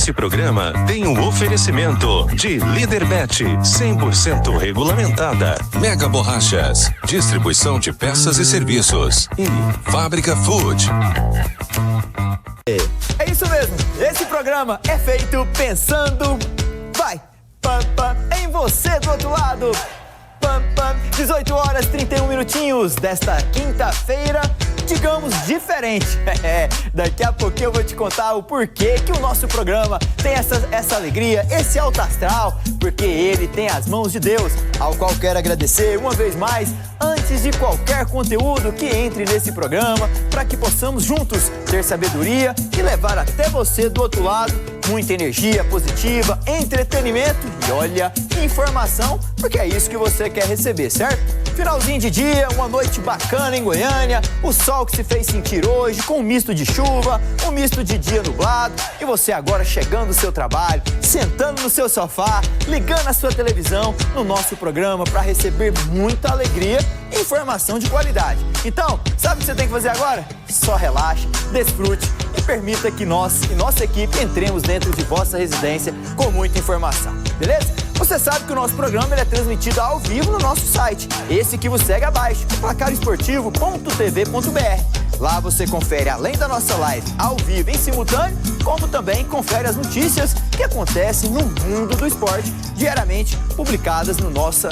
Esse programa tem um oferecimento de Líderbet, 100% regulamentada. Mega Borrachas, distribuição de peças e serviços. E Fábrica Food. É isso mesmo, esse programa é feito pensando, em você do outro lado. 18 horas 31 minutinhos desta quinta-feira, digamos diferente. Daqui a pouquinho eu vou te contar o porquê que o nosso programa tem essa alegria, esse alto astral, porque ele tem as mãos de Deus, ao qual quero agradecer uma vez mais, antes de qualquer conteúdo que entre nesse programa, para que possamos juntos ter sabedoria e levar até você do outro lado muita energia positiva, entretenimento e olha, informação, porque é isso que você quer receber, certo? Finalzinho de dia, uma noite bacana em Goiânia, o sol que se fez sentir hoje, com um misto de chuva, um misto de dia nublado, e você agora chegando no seu trabalho, sentando no seu sofá, ligando a sua televisão no nosso programa para receber muita alegria e informação de qualidade. Então, sabe o que você tem que fazer agora? Só relaxe, desfrute e permita que nós e nossa equipe entremos dentro de vossa residência com muita informação, beleza? Você sabe que o nosso programa ele é transmitido ao vivo no nosso site, esse que você segue abaixo, placaresportivo.tv.br. Lá você confere, além da nossa live ao vivo em simultâneo, como também confere as notícias que acontecem no mundo do esporte, diariamente publicadas no nosso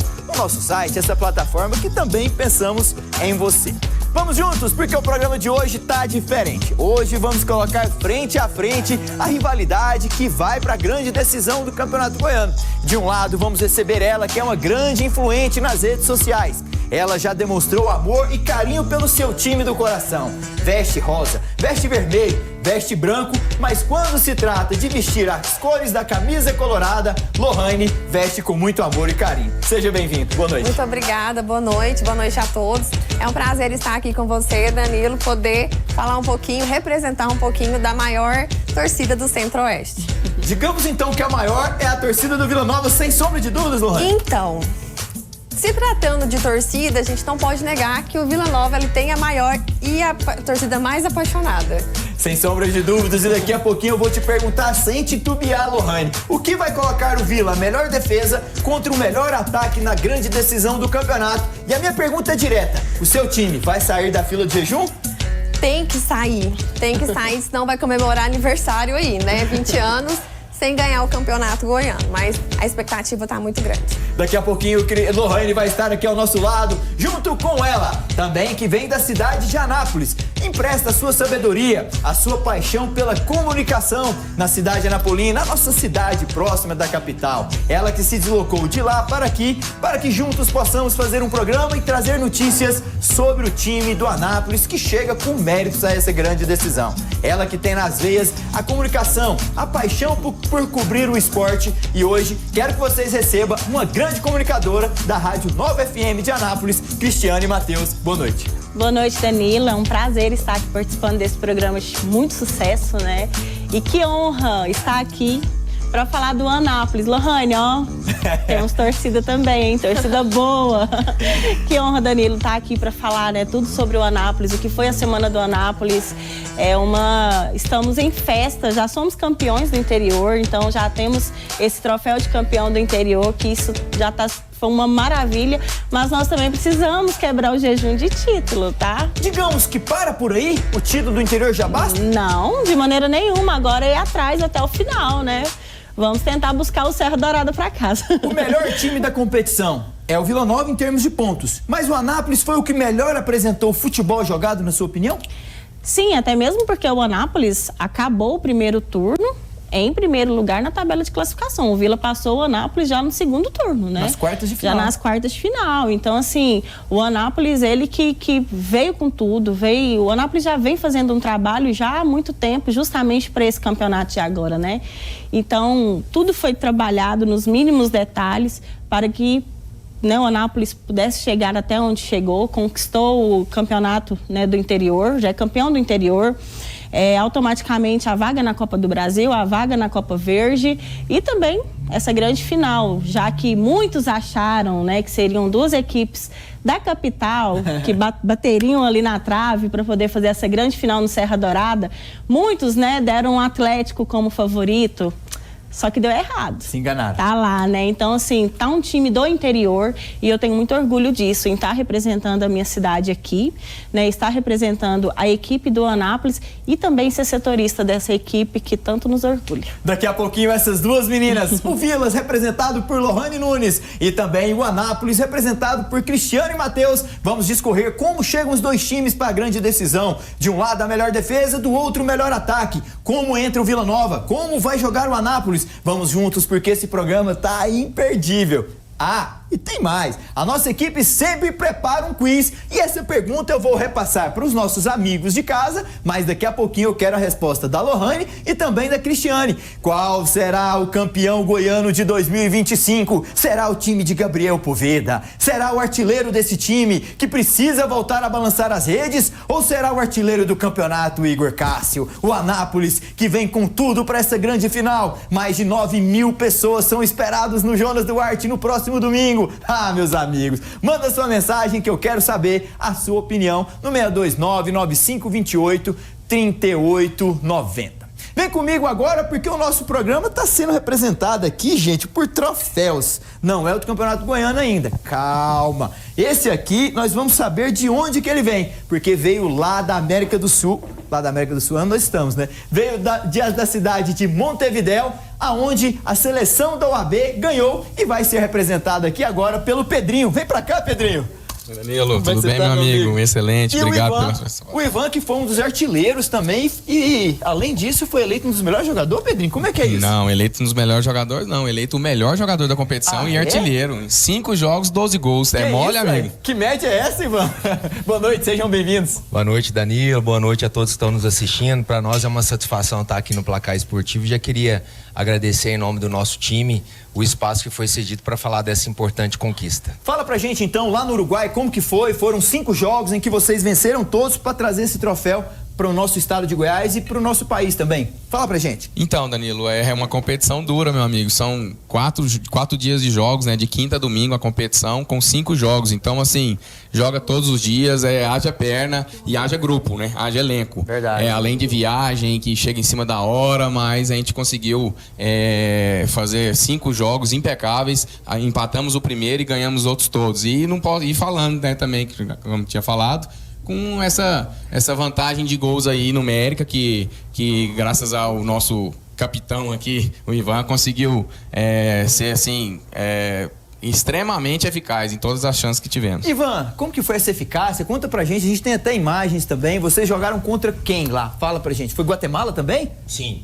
site, essa plataforma que também pensamos em você. Vamos juntos, porque o programa de hoje tá diferente. Hoje vamos colocar frente a frente a rivalidade que vai para a grande decisão do Campeonato Goiano. De um lado, vamos receber ela, que é uma grande influente nas redes sociais. Ela já demonstrou amor e carinho pelo seu time do coração. Veste rosa, veste vermelho, veste branco, mas quando se trata de vestir as cores da camisa colorada, Lohane veste com muito amor e carinho. Seja bem-vindo, boa noite. Muito obrigada, boa noite a todos. É um prazer estar aqui com você, Danilo, poder falar um pouquinho, representar um pouquinho da maior torcida do Centro-Oeste. Digamos então que a maior é a torcida do Vila Nova, sem sombra de dúvidas, Lohane? Então, se tratando de torcida, a gente não pode negar que o Vila Nova ele tem a maior e a torcida mais apaixonada. Sem sombra de dúvidas, e daqui a pouquinho eu vou te perguntar, sem titubear, Lohane, o que vai colocar o Vila, a melhor defesa, contra o melhor ataque na grande decisão do campeonato? E a minha pergunta é direta, o seu time vai sair da fila de jejum? Tem que sair, senão vai comemorar aniversário aí, né? 20 anos sem ganhar o Campeonato Goiano, mas a expectativa tá muito grande. Daqui a pouquinho o Lohane vai estar aqui ao nosso lado, junto com ela, também que vem da cidade de Anápolis. Empresta a sua sabedoria, a sua paixão pela comunicação na cidade anapolina, a nossa cidade próxima da capital. Ela que se deslocou de lá para aqui, para que juntos possamos fazer um programa e trazer notícias sobre o time do Anápolis, que chega com méritos a essa grande decisão. Ela que tem nas veias a comunicação, a paixão por cobrir o esporte, e hoje quero que vocês recebam uma grande comunicadora da Rádio Nova FM de Anápolis, Cristiane Matheus. Boa noite. Boa noite, Danilo. É um prazer estar aqui participando desse programa de muito sucesso, né? E que honra estar aqui para falar do Anápolis. Lohane, ó, temos torcida também, hein? Torcida boa. Que honra, Danilo, estar aqui para falar, né, tudo sobre o Anápolis, o que foi a Semana do Anápolis. Estamos em festa, já somos campeões do interior, então já temos esse troféu de campeão do interior, que isso já foi uma maravilha, mas nós também precisamos quebrar o jejum de título, tá? Digamos que para por aí, o título do interior já basta? Não, de maneira nenhuma, agora é ir atrás até o final, né? Vamos tentar buscar o Serra Dourada para casa. O melhor time da competição é o Vila Nova em termos de pontos, mas o Anápolis foi o que melhor apresentou o futebol jogado, na sua opinião? Sim, até mesmo porque o Anápolis acabou o primeiro turno em primeiro lugar na tabela de classificação. O Vila passou o Anápolis já no segundo turno, né? Nas quartas de final. Já nas quartas de final. Então, assim, o Anápolis, ele que veio com tudo, o Anápolis já vem fazendo um trabalho já há muito tempo, justamente para esse campeonato de agora, né? Então, tudo foi trabalhado nos mínimos detalhes para que, né, o Anápolis pudesse chegar até onde chegou, conquistou o campeonato, né, do interior, já é campeão do interior. automaticamente a vaga na Copa do Brasil, a vaga na Copa Verde e também essa grande final, já que muitos acharam, né, que seriam duas equipes da capital que bateriam ali na trave para poder fazer essa grande final no Serra Dourada. Muitos, né, deram o Atlético como favorito. Só que deu errado. Se enganaram. Tá lá, né? Então, assim, tá um time do interior e eu tenho muito orgulho disso, em estar representando a minha cidade aqui, né? Estar representando a equipe do Anápolis e também ser setorista dessa equipe que tanto nos orgulha. Daqui a pouquinho, essas duas meninas, o Vilas, representado por Lohane Nunes, e também o Anápolis, representado por Cristiano e Matheus. Vamos discorrer como chegam os dois times para a grande decisão. De um lado, a melhor defesa, do outro, o melhor ataque. Como entra o Vila Nova, como vai jogar o Anápolis. Vamos juntos porque esse programa tá imperdível. Ah, e tem mais. A nossa equipe sempre prepara um quiz e essa pergunta eu vou repassar para os nossos amigos de casa, mas daqui a pouquinho eu quero a resposta da Lohane e também da Cristiane. Qual será o campeão goiano de 2025? Será o time de Gabriel Poveda? Será o artilheiro desse time que precisa voltar a balançar as redes? Ou será o artilheiro do campeonato, Igor Cássio? O Anápolis, que vem com tudo para essa grande final. Mais de 9.000 pessoas são esperadas no Jonas Duarte no próximo domingo. Ah, meus amigos, manda sua mensagem que eu quero saber a sua opinião no 629-9528-3890. Vem comigo agora porque o nosso programa está sendo representado aqui, gente, por troféus. Não é o do Campeonato Goiano ainda. Calma. Esse aqui nós vamos saber de onde que ele vem, porque veio lá da América do Sul. Lá da América do Sul, onde nós estamos, né? Veio da cidade de Montevidéu, aonde a seleção da UAB ganhou e vai ser representada aqui agora pelo Pedrinho. Vem pra cá, Pedrinho. Danilo, tudo bem, meu amigo? Excelente, obrigado pela sua história. O Ivan, que foi um dos artilheiros também e, além disso, foi eleito um dos melhores jogadores, Pedrinho. Como é que é isso? Não, eleito um dos melhores jogadores, não. Eleito o melhor jogador da competição e artilheiro. Em 5 jogos, 12 gols. É mole, amigo? Que média é essa, Ivan? Boa noite, sejam bem-vindos. Boa noite, Danilo. Boa noite a todos que estão nos assistindo. Para nós é uma satisfação estar aqui no Placar Esportivo. Já queria agradecer em nome do nosso time o espaço que foi cedido para falar dessa importante conquista. Fala pra gente então, lá no Uruguai, como que foi? Foram 5 jogos em que vocês venceram todos para trazer esse troféu para o nosso estado de Goiás e para o nosso país também. Fala pra gente. Então, Danilo, é uma competição dura, meu amigo. São 4 dias de jogos, né? De quinta a domingo a competição, com 5 jogos. Então, assim, joga todos os dias, haja perna e haja grupo, né? Haja elenco. Verdade. Além de viagem, que chega em cima da hora, mas a gente conseguiu fazer 5 jogos impecáveis. Empatamos o primeiro e ganhamos os outros todos. E não pode ir falando, né, também, como tinha falado, com essa vantagem de gols aí numérica que graças ao nosso capitão aqui, o Ivan, conseguiu ser assim extremamente eficaz em todas as chances que tivemos. Ivan, como que foi essa eficácia? Conta pra gente, a gente tem até imagens também. Vocês jogaram contra quem lá? Fala pra gente. Foi Guatemala também? Sim.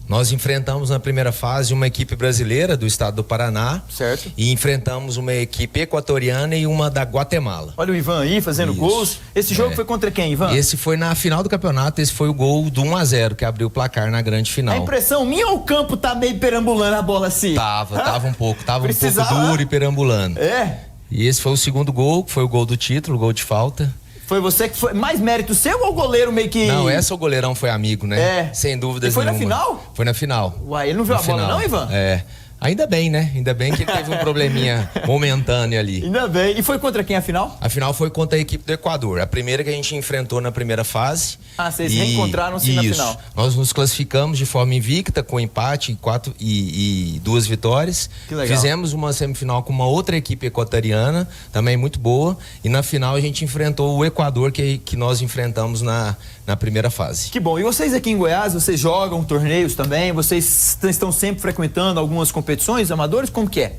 Nós enfrentamos na primeira fase uma equipe brasileira do estado do Paraná. Certo. E enfrentamos uma equipe equatoriana e uma da Guatemala. Olha o Ivan aí fazendo gols. Esse jogo foi contra quem, Ivan? Esse foi na final do campeonato, esse foi o gol do 1-0 que abriu o placar na grande final. A impressão minha ou o campo tá meio perambulando a bola assim? Tava um pouco duro e perambulando. É? E esse foi o segundo gol, que foi o gol do título, o gol de falta. Foi você que foi mais mérito seu ou o goleiro meio que... Não, o goleirão foi amigo, né? É. Sem dúvidas nenhuma. E foi na final? Foi na final. Uai, ele não viu a bola não, Ivan? É. Ainda bem, né? Ainda bem que teve um probleminha momentâneo ali. Ainda bem. E foi contra quem a final? A final foi contra a equipe do Equador. A primeira que a gente enfrentou na primeira fase. Ah, vocês reencontraram-se na final. Nós nos classificamos de forma invicta, com empate e 2 vitórias. Que legal. Fizemos uma semifinal com uma outra equipe equatoriana, também muito boa. E na final a gente enfrentou o Equador, que nós enfrentamos na primeira fase. Que bom. E vocês aqui em Goiás, vocês jogam torneios também? Vocês estão sempre frequentando algumas competições amadoras? Como que é?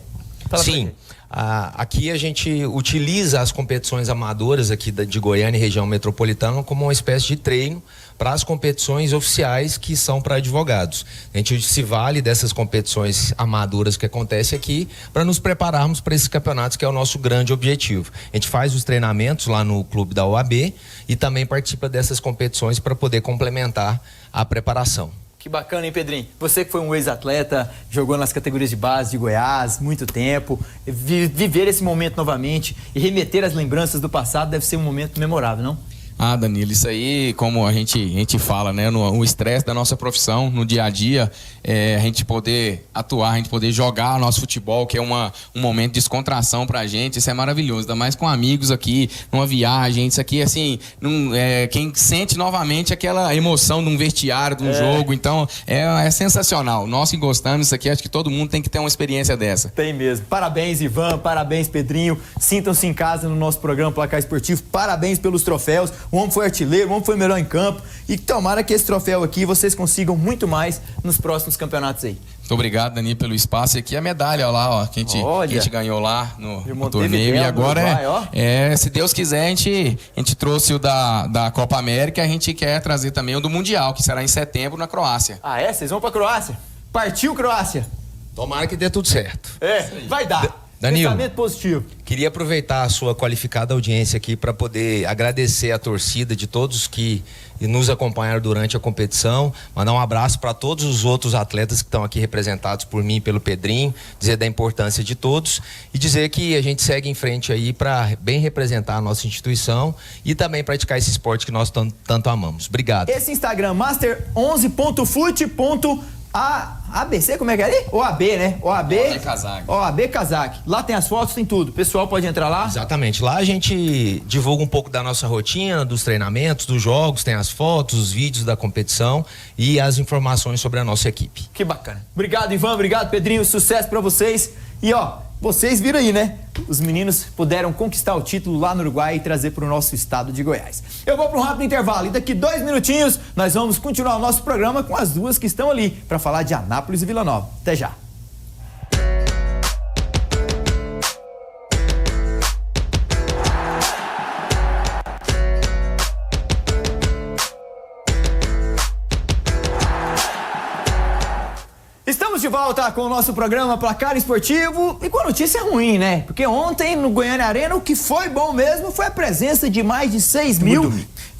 Fala. Sim. Aqui a gente utiliza as competições amadoras aqui de Goiânia e região metropolitana como uma espécie de treino para as competições oficiais que são para advogados. A gente se vale dessas competições amadoras que acontecem aqui para nos prepararmos para esses campeonatos, que é o nosso grande objetivo. A gente faz os treinamentos lá no clube da OAB e também participa dessas competições para poder complementar a preparação. Que bacana, hein, Pedrinho? Você que foi um ex-atleta, jogou nas categorias de base de Goiás, muito tempo, viver esse momento novamente e remeter as lembranças do passado deve ser um momento memorável, não? Ah, Danilo, isso aí, como a gente fala, né? O estresse da nossa profissão, no dia a dia, a gente poder atuar, a gente poder jogar nosso futebol, que é um momento de descontração pra gente, isso é maravilhoso. Ainda mais com amigos aqui, numa viagem, isso aqui, assim, quem sente novamente aquela emoção de um vestiário, de um jogo, então é sensacional. Nós que gostamos disso aqui, acho que todo mundo tem que ter uma experiência dessa. Tem mesmo. Parabéns, Ivan, parabéns, Pedrinho. Sintam-se em casa no nosso programa Placar Esportivo. Parabéns pelos troféus. O homem foi artilheiro, o homem foi melhor em campo. E tomara que esse troféu aqui vocês consigam muito mais nos próximos campeonatos aí. Muito obrigado, Dani, pelo espaço. E aqui a medalha, ó, lá, ó, que a gente ganhou lá no torneio. E agora se Deus quiser, a gente trouxe o da Copa América, a gente quer trazer também o do Mundial, que será em setembro na Croácia. Ah, é? Vocês vão pra Croácia? Partiu, Croácia! Tomara que dê tudo certo. Vai dar. Danilo, pensamento positivo. Queria aproveitar a sua qualificada audiência aqui para poder agradecer a torcida de todos que nos acompanharam durante a competição, mandar um abraço para todos os outros atletas que estão aqui representados por mim e pelo Pedrinho, dizer da importância de todos e dizer que a gente segue em frente aí para bem representar a nossa instituição e também praticar esse esporte que nós tanto amamos. Obrigado. Esse Instagram, master11.fute.ABC, como é que é ali? OAB, né? OAB Kazakh. Lá tem as fotos, tem tudo. O pessoal pode entrar lá? Exatamente. Lá a gente divulga um pouco da nossa rotina, dos treinamentos, dos jogos, tem as fotos, os vídeos da competição e as informações sobre a nossa equipe. Que bacana. Obrigado, Ivan. Obrigado, Pedrinho. Sucesso pra vocês. E vocês viram aí, né? Os meninos puderam conquistar o título lá no Uruguai e trazer para o nosso estado de Goiás. Eu vou para um rápido intervalo e daqui 2 minutinhos nós vamos continuar o nosso programa com as duas que estão ali para falar de Anápolis e Vila Nova. Até já. Estamos de volta com o nosso programa Placar Esportivo e com a notícia ruim, né? Porque ontem no Goiânia Arena o que foi bom mesmo foi a presença de mais de 6 mil.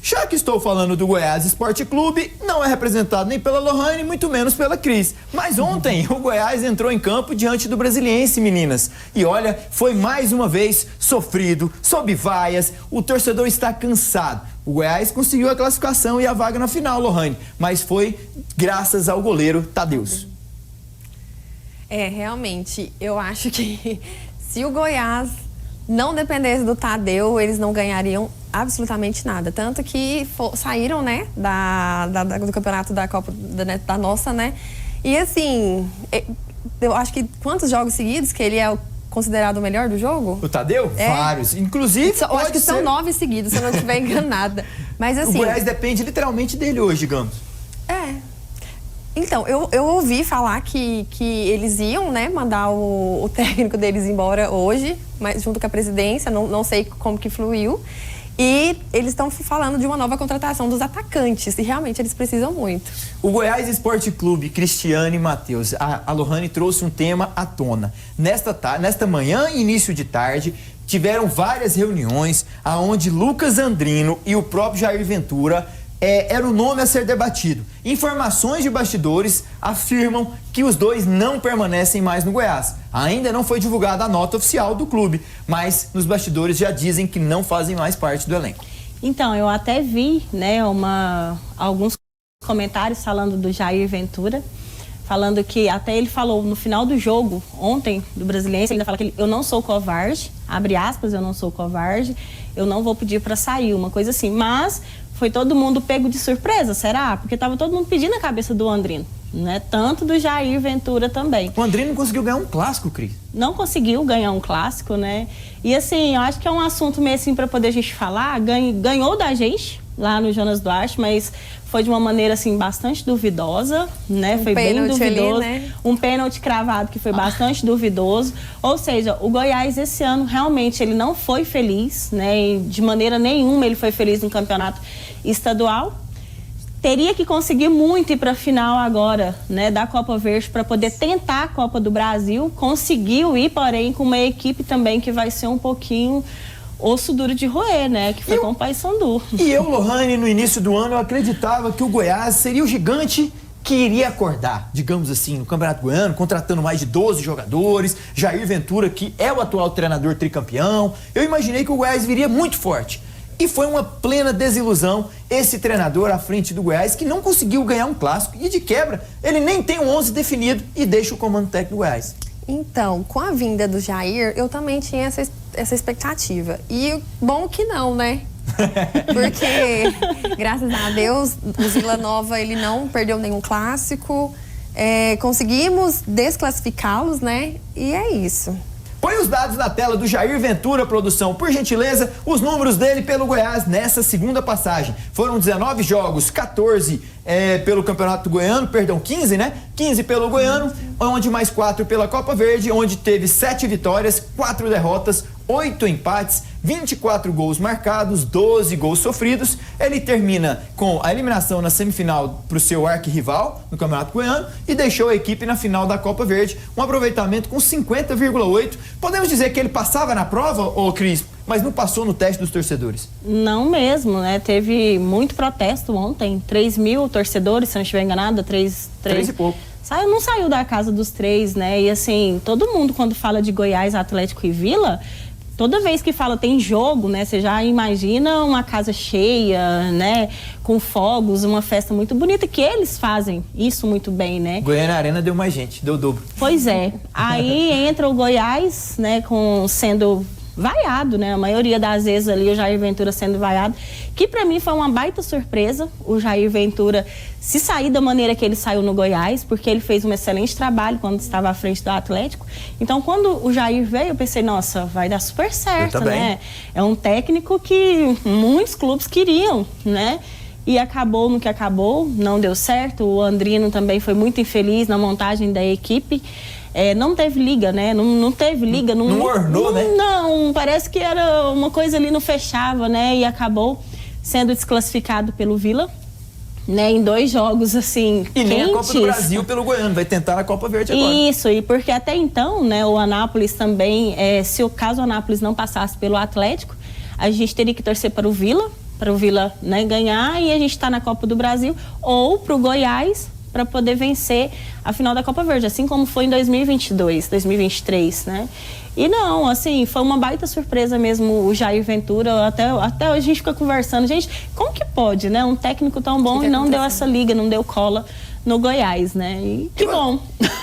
Já que estou falando do Goiás Esporte Clube, não é representado nem pela Lohane, muito menos pela Cris. Mas ontem o Goiás entrou em campo diante do Brasiliense, meninas. E olha, foi mais uma vez sofrido, sob vaias, o torcedor está cansado. O Goiás conseguiu a classificação e a vaga na final, Lohane, mas foi graças ao goleiro Tadeus. Realmente, eu acho que se o Goiás não dependesse do Tadeu, eles não ganhariam absolutamente nada. Tanto que saíram, né, do campeonato da Copa da nossa, né? E assim, eu acho que quantos jogos seguidos que ele é considerado o melhor do jogo? O Tadeu? Vários. Inclusive, eu acho que são 9 seguidos, se eu não estiver enganada. Mas assim... O Goiás depende literalmente dele hoje, digamos. Então, eu ouvi falar que eles iam, né, mandar o técnico deles embora hoje, mas junto com a presidência, não sei como que fluiu. E eles estão falando de uma nova contratação dos atacantes, e realmente eles precisam muito. O Goiás Esporte Clube, Cristiane e Matheus, a Lohane trouxe um tema à tona. Nesta manhã e início de tarde, tiveram várias reuniões onde Lucas Andrino e o próprio Jair Ventura era o nome a ser debatido. Informações de bastidores afirmam que os dois não permanecem mais no Goiás. Ainda não foi divulgada a nota oficial do clube, mas nos bastidores já dizem que não fazem mais parte do elenco. Então, eu até vi, né, alguns comentários falando do Jair Ventura, falando que até ele falou no final do jogo, ontem, do Brasiliense, ele ainda fala que eu não sou covarde, abre aspas, eu não sou covarde, eu não vou pedir para sair, uma coisa assim, mas foi todo mundo pego de surpresa, será? Porque tava todo mundo pedindo a cabeça do Andrino, né? Tanto do Jair Ventura também. O Andrino não conseguiu ganhar um clássico, Cris. Não conseguiu ganhar um clássico, né? E assim, eu acho que é um assunto meio assim para poder a gente falar, ganhou da gente lá no Jonas Duarte, mas foi de uma maneira assim bastante duvidosa, né? Foi bem duvidoso. Ali, né? Um pênalti cravado que foi bastante duvidoso. Ou seja, o Goiás esse ano realmente ele não foi feliz, né? E de maneira nenhuma ele foi feliz no campeonato estadual. Teria que conseguir muito ir para a final agora, né, da Copa Verde para poder tentar a Copa do Brasil. Conseguiu ir, porém, com uma equipe também que vai ser um pouquinho osso duro de roer, né? Que foi com o Paysandu. E eu, Lohane, no início do ano, eu acreditava que o Goiás seria o gigante que iria acordar, digamos assim, no Campeonato Goiano, contratando mais de 12 jogadores, Jair Ventura, que é o atual treinador tricampeão. Eu imaginei que o Goiás viria muito forte. E foi uma plena desilusão esse treinador à frente do Goiás, que não conseguiu ganhar um clássico e de quebra ele nem tem um 11 definido e deixa o comando técnico do Goiás. Então, com a vinda do Jair, eu também tinha essa expectativa. E bom que não, né? Porque, graças a Deus, o Vila Nova ele não perdeu nenhum clássico. Conseguimos desclassificá-los, né? E é isso. Põe os dados na tela do Jair Ventura, produção, por gentileza, os números dele pelo Goiás nessa segunda passagem. Foram 19 jogos, 14 pelo Campeonato Goiano, 15, né? 15 pelo Goiano, onde mais 4 pela Copa Verde, onde teve 7 vitórias, 4 derrotas, 8 empates, 24 gols marcados, 12 gols sofridos. Ele termina com a eliminação na semifinal para o seu arquirrival no Campeonato Goiano e deixou a equipe na final da Copa Verde, um aproveitamento com 50,8. Podemos dizer que ele passava na prova, ô Cris, mas não passou no teste dos torcedores? Não mesmo, né? Teve muito protesto ontem, 3 mil torcedores, se não estiver enganada, 3 e pouco. Não saiu da casa dos 3, né? E assim, todo mundo quando fala de Goiás, Atlético e Vila, toda vez que fala tem jogo, né? Você já imagina uma casa cheia, né? Com fogos, uma festa muito bonita, que eles fazem isso muito bem, né? Goiânia Arena deu mais gente, deu o dobro. Pois é. Aí entra o Goiás, né? Sendo vaiado, né? A maioria das vezes ali o Jair Ventura sendo vaiado, que pra mim foi uma baita surpresa, o Jair Ventura se sair da maneira que ele saiu no Goiás, porque ele fez um excelente trabalho quando estava à frente do Atlético. Então, quando o Jair veio, eu pensei, nossa, vai dar super certo, né? É um técnico que muitos clubes queriam, né? E acabou no que acabou, não deu certo. O Andrino também foi muito infeliz na montagem da equipe. Não teve liga, né? Não teve liga. Não ornou, né? Não, parece que era uma coisa ali, não fechava, né? E acabou sendo desclassificado pelo Vila, né? Em 2 jogos, assim, E nem quentes. a Copa do Brasil pelo Goiano, vai tentar na Copa Verde agora. Isso, e porque até então, né, o Anápolis também, caso o Anápolis não passasse pelo Atlético, a gente teria que torcer para o Vila, né, ganhar, e a gente está na Copa do Brasil, ou para o Goiás, para poder vencer a final da Copa Verde, assim como foi em 2022, 2023, né? E não, assim, foi uma baita surpresa mesmo o Jair Ventura, até hoje a gente fica conversando, gente, como que pode, né? Um técnico tão bom e não deu essa liga, não deu cola no Goiás, né? E que bom.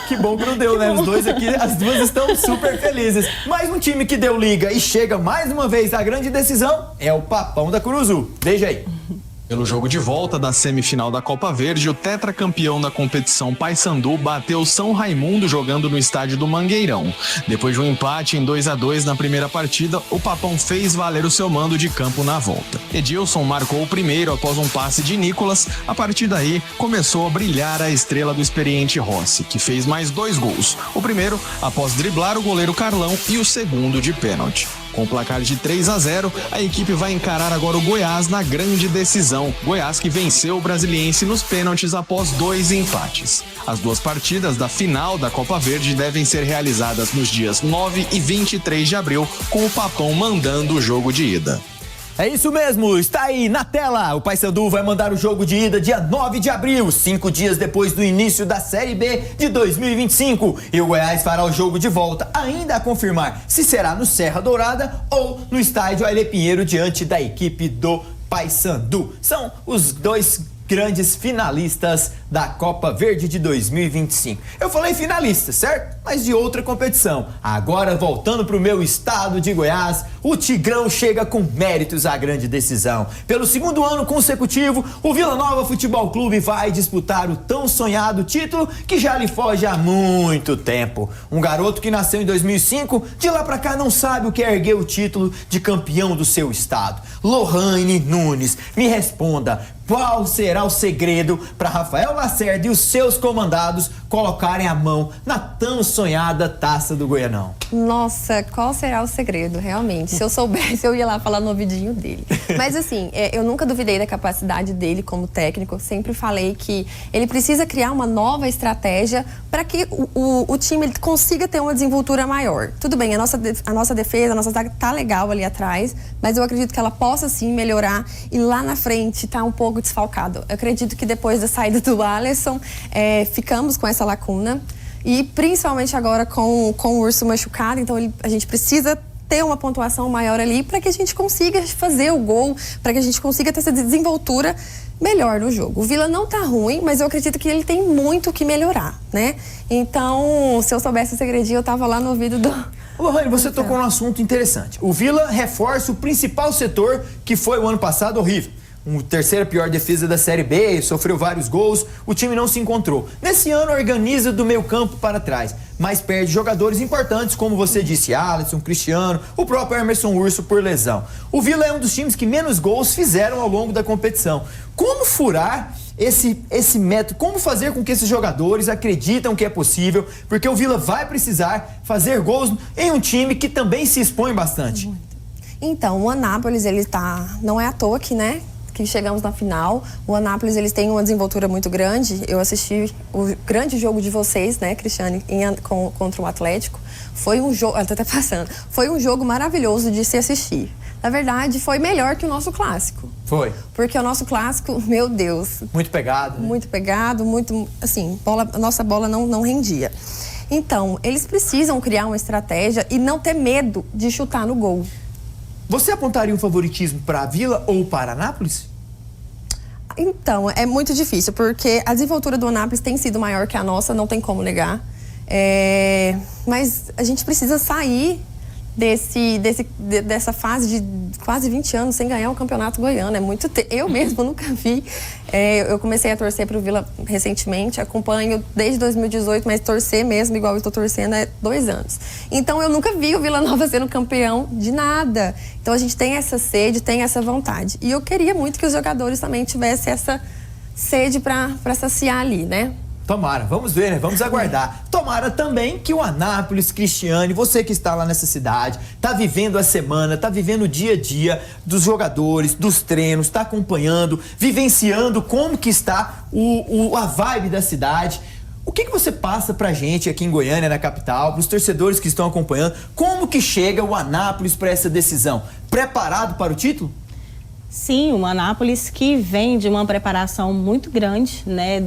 Que bom que não deu, né? Os dois aqui, as duas estão super felizes. Mais um time que deu liga e chega mais uma vez à grande decisão é o Papão da Curuzu. Veja aí. Pelo jogo de volta da semifinal da Copa Verde, o tetracampeão da competição Paysandu bateu São Raimundo jogando no estádio do Mangueirão. Depois de um empate em 2-2 na primeira partida, o Papão fez valer o seu mando de campo na volta. Edilson marcou o primeiro após um passe de Nicolas. A partir daí, começou a brilhar a estrela do experiente Rossi, que fez mais 2 gols. O primeiro após driblar o goleiro Carlão e o segundo de pênalti. Com o placar de 3-0, a equipe vai encarar agora o Goiás na grande decisão. Goiás que venceu o Brasiliense nos pênaltis após 2 empates. As 2 partidas da final da Copa Verde devem ser realizadas nos dias 9 e 23 de abril, com o Papão mandando o jogo de ida. É isso mesmo, está aí na tela. O Paysandu vai mandar o jogo de ida dia 9 de abril, 5 dias depois do início da Série B de 2025. E o Goiás fará o jogo de volta, ainda a confirmar se será no Serra Dourada ou no estádio Ailê Pinheiro, diante da equipe do Paysandu. São os 2 grandes finalistas da Copa Verde de 2025. Eu falei finalista, certo? Mas de outra competição. Agora, voltando para o meu estado de Goiás, o Tigrão chega com méritos à grande decisão. Pelo 2º ano consecutivo, o Vila Nova Futebol Clube vai disputar o tão sonhado título que já lhe foge há muito tempo. Um garoto que nasceu em 2005, de lá pra cá não sabe o que é erguer o título de campeão do seu estado. Lohane Nunes, me responda, qual será o segredo para Rafael Lacerda e os seus comandados colocarem a mão na tão sonhada Taça do Goianão? Nossa, qual será o segredo, realmente? Se eu soubesse, eu ia lá falar no ouvidinho dele. Mas assim, eu nunca duvidei da capacidade dele como técnico. Sempre falei que ele precisa criar uma nova estratégia para que o time consiga ter uma desenvoltura maior. Tudo bem, a nossa defesa, a nossa zaga tá legal ali atrás, mas eu acredito que ela possa sim melhorar e lá na frente tá um pouco desfalcado. Eu acredito que depois da saída do Alisson, ficamos com essa lacuna. E principalmente agora com o Urso machucado, então a gente precisa ter uma pontuação maior ali para que a gente consiga fazer o gol, para que a gente consiga ter essa desenvoltura melhor no jogo. O Vila não tá ruim, mas eu acredito que ele tem muito que melhorar, né? Então, se eu soubesse o segredinho, eu tava lá no ouvido do... Lohane, você tocou num assunto interessante. O Vila reforça o principal setor que foi o ano passado horrível. Terceira pior defesa da Série B, sofreu vários gols, o time não se encontrou. Nesse ano organiza do meio campo para trás, mas perde jogadores importantes, como você disse, Alisson, Cristiano, o próprio Emerson Urso por lesão. O Vila é um dos times que menos gols fizeram ao longo da competição. Como furar esse método? Como fazer com que esses jogadores acreditam que é possível? Porque o Vila vai precisar fazer gols em um time que também se expõe bastante. Então, o Anápolis, não é à toa que, né? Que chegamos na final. O Anápolis, eles têm uma desenvoltura muito grande. Eu assisti o grande jogo de vocês, né, Cristiane, contra o Atlético. Foi um jogo, até passando, foi um jogo maravilhoso de se assistir. Na verdade, foi melhor que o nosso clássico. Foi. Porque o nosso clássico, meu Deus. Muito pegado. Né? Muito pegado, muito, assim, a nossa bola não rendia. Então, eles precisam criar uma estratégia e não ter medo de chutar no gol. Você apontaria um favoritismo para a Vila ou para Anápolis? Então, é muito difícil, porque a desenvoltura do Anápolis tem sido maior que a nossa, não tem como negar. Mas a gente precisa sair dessa fase de quase 20 anos sem ganhar um campeonato goiano. É muito eu mesmo nunca vi. Eu comecei a torcer para o Vila recentemente, acompanho desde 2018, mas torcer mesmo, igual eu estou torcendo, é 2 anos. Então eu nunca vi o Vila Nova sendo campeão de nada. Então a gente tem essa sede, tem essa vontade. E eu queria muito que os jogadores também tivessem essa sede para saciar ali, né? Tomara, vamos ver, né? Vamos aguardar. Tomara também que o Anápolis, Cristiane, você que está lá nessa cidade, tá vivendo a semana, tá vivendo o dia a dia dos jogadores, dos treinos, tá acompanhando, vivenciando como que está a vibe da cidade. O que você passa pra gente aqui em Goiânia, na capital, pros torcedores que estão acompanhando, como que chega o Anápolis para essa decisão? Preparado para o título? Sim, o Anápolis que vem de uma preparação muito grande, né?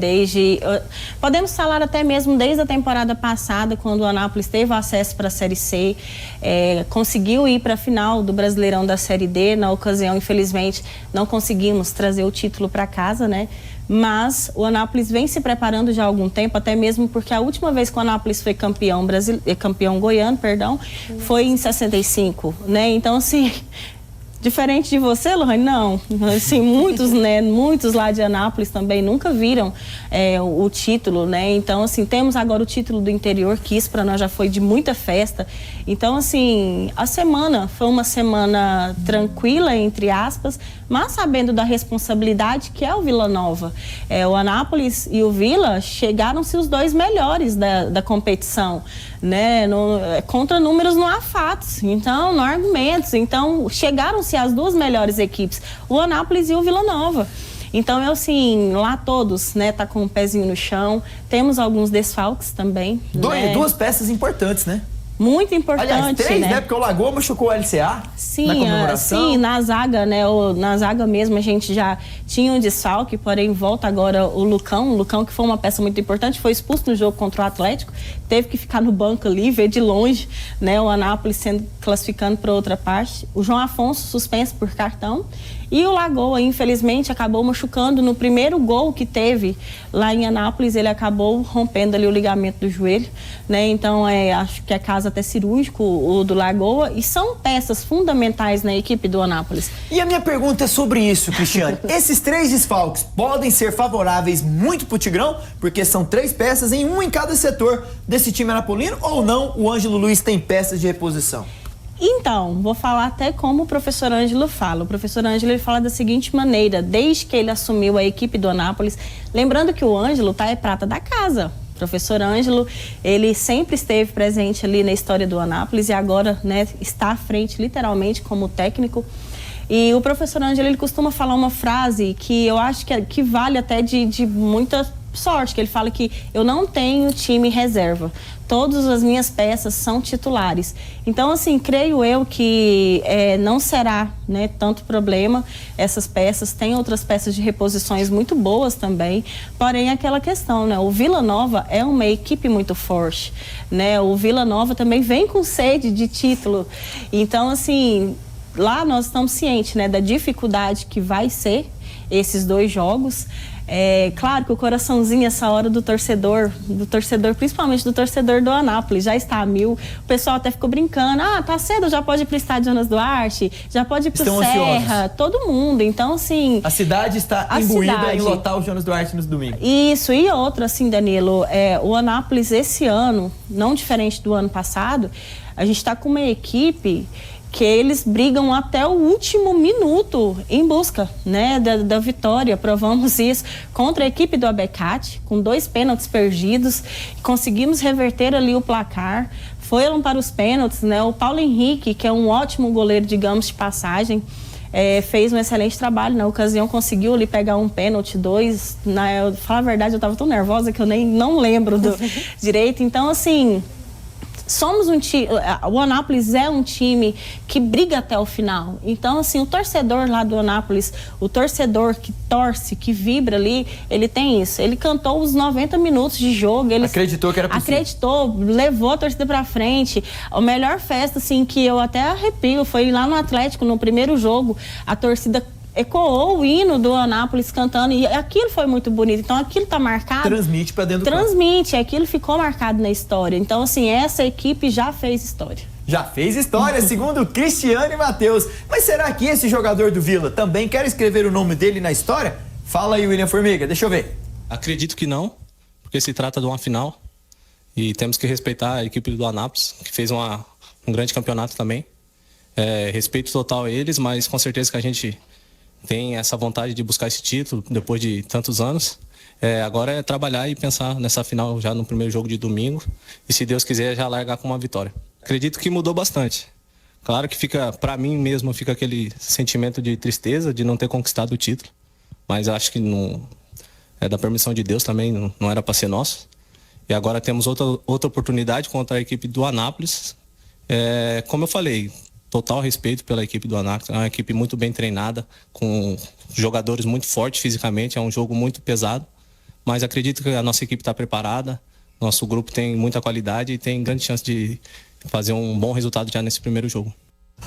Podemos falar até mesmo desde a temporada passada, quando o Anápolis teve acesso para a Série C, conseguiu ir para a final do Brasileirão da Série D. Na ocasião, infelizmente, não conseguimos trazer o título para casa, né? Mas o Anápolis vem se preparando já há algum tempo, até mesmo porque a última vez que o Anápolis foi campeão goiano, foi em 65, né? Então, assim... Diferente de você, Lohane, não. Assim, muitos lá de Anápolis também nunca viram o título, né? Então, assim, temos agora o título do interior, que isso para nós já foi de muita festa. Então, assim, a semana foi uma semana tranquila, entre aspas, mas sabendo da responsabilidade que é o Vila Nova. O Anápolis e o Vila chegaram-se os 2 melhores da competição, né? Contra números não há fatos, então não há argumentos. Então, chegaram-se as 2 melhores equipes, o Anápolis e o Vila Nova. Então, assim, lá todos, né, tá com o pezinho no chão. Temos alguns desfalques também. 2 peças importantes, né? Muito importante, aliás, 3, né? Porque o Lagoa machucou o LCA na comemoração. Sim, na zaga, né? Na zaga mesmo a gente já tinha um desfalque, porém volta agora o Lucão, que foi uma peça muito importante, foi expulso no jogo contra o Atlético, teve que ficar no banco ali, ver de longe, né? O Anápolis sendo classificando para outra parte. O João Afonso suspenso por cartão. E o Lagoa, infelizmente, acabou machucando no primeiro gol que teve lá em Anápolis. Ele acabou rompendo ali o ligamento do joelho, né? Então, acho que é caso até cirúrgico o do Lagoa. E são peças fundamentais na equipe do Anápolis. E a minha pergunta é sobre isso, Cristiane. Esses 3 desfalques podem ser favoráveis muito pro Tigrão? Porque são 3 peças, um em cada setor desse time anapolino? Ou não, o Ângelo Luiz tem peças de reposição? Então, vou falar até como o professor Ângelo fala. O professor Ângelo ele fala da seguinte maneira: desde que ele assumiu a equipe do Anápolis, lembrando que o Ângelo é prata da casa. O professor Ângelo, ele sempre esteve presente ali na história do Anápolis e agora, né, está à frente, literalmente, como técnico. E o professor Ângelo, ele costuma falar uma frase que eu acho que vale até de muita sorte, que ele fala que eu não tenho time reserva. Todas as minhas peças são titulares. Então, assim, creio eu que não será, né, tanto problema essas peças. Tem outras peças de reposições muito boas também. Porém, aquela questão, né? O Vila Nova é uma equipe muito forte, né? O Vila Nova também vem com sede de título. Então, assim, lá nós estamos cientes, né, da dificuldade que vai ser esses 2 jogos. Claro que o coraçãozinho essa hora do torcedor, principalmente do torcedor do Anápolis, já está a mil. O pessoal até ficou brincando, tá cedo, já pode ir pro estádio Jonas Duarte, já pode ir pro Serra, todo mundo. Então, assim... A cidade está imbuída em lotar o Jonas Duarte nos domingos. Isso, e outra, assim, Danilo, o Anápolis esse ano, não diferente do ano passado, a gente está com uma equipe que eles brigam até o último minuto em busca, né, da vitória. Provamos isso contra a equipe do Abecate, com 2 pênaltis perdidos. Conseguimos reverter ali o placar. Foram para os pênaltis, né? O Paulo Henrique, que é um ótimo goleiro, digamos, de passagem, fez um excelente trabalho. Na ocasião, conseguiu ali pegar um pênalti, 2. Falar a verdade, eu estava tão nervosa que eu não lembro direito. Então, assim... Somos um time, o Anápolis é um time que briga até o final. Então, assim, o torcedor lá do Anápolis, o torcedor que torce, que vibra ali, ele tem isso. Ele cantou os 90 minutos de jogo. Ele acreditou que era possível. Acreditou, levou a torcida pra frente. A melhor festa, assim, que eu até arrepio, foi lá no Atlético, no primeiro jogo, a torcida ecoou o hino do Anápolis cantando, e aquilo foi muito bonito. Então aquilo tá marcado. Transmite pra dentro do campo. Transmite, aquilo ficou marcado na história. Então, assim, essa equipe já fez história. Já fez história, segundo Cristiane Matheus. Mas será que esse jogador do Vila também quer escrever o nome dele na história? Fala aí, William Formiga, deixa eu ver. Acredito que não, porque se trata de uma final e temos que respeitar a equipe do Anápolis, que fez um grande campeonato também. Respeito total a eles, mas com certeza que a gente tem essa vontade de buscar esse título depois de tantos anos. Agora é trabalhar e pensar nessa final já no primeiro jogo de domingo e, se Deus quiser, já largar com uma vitória. Acredito que mudou bastante. Claro que fica, para mim mesmo, fica aquele sentimento de tristeza de não ter conquistado o título, mas acho que não é da permissão de Deus também, não era para ser nosso. E agora temos outra oportunidade contra a equipe do Anápolis. Como eu falei, total respeito pela equipe do Anápolis, é uma equipe muito bem treinada, com jogadores muito fortes fisicamente, é um jogo muito pesado, mas acredito que a nossa equipe está preparada, nosso grupo tem muita qualidade e tem grande chance de fazer um bom resultado já nesse primeiro jogo.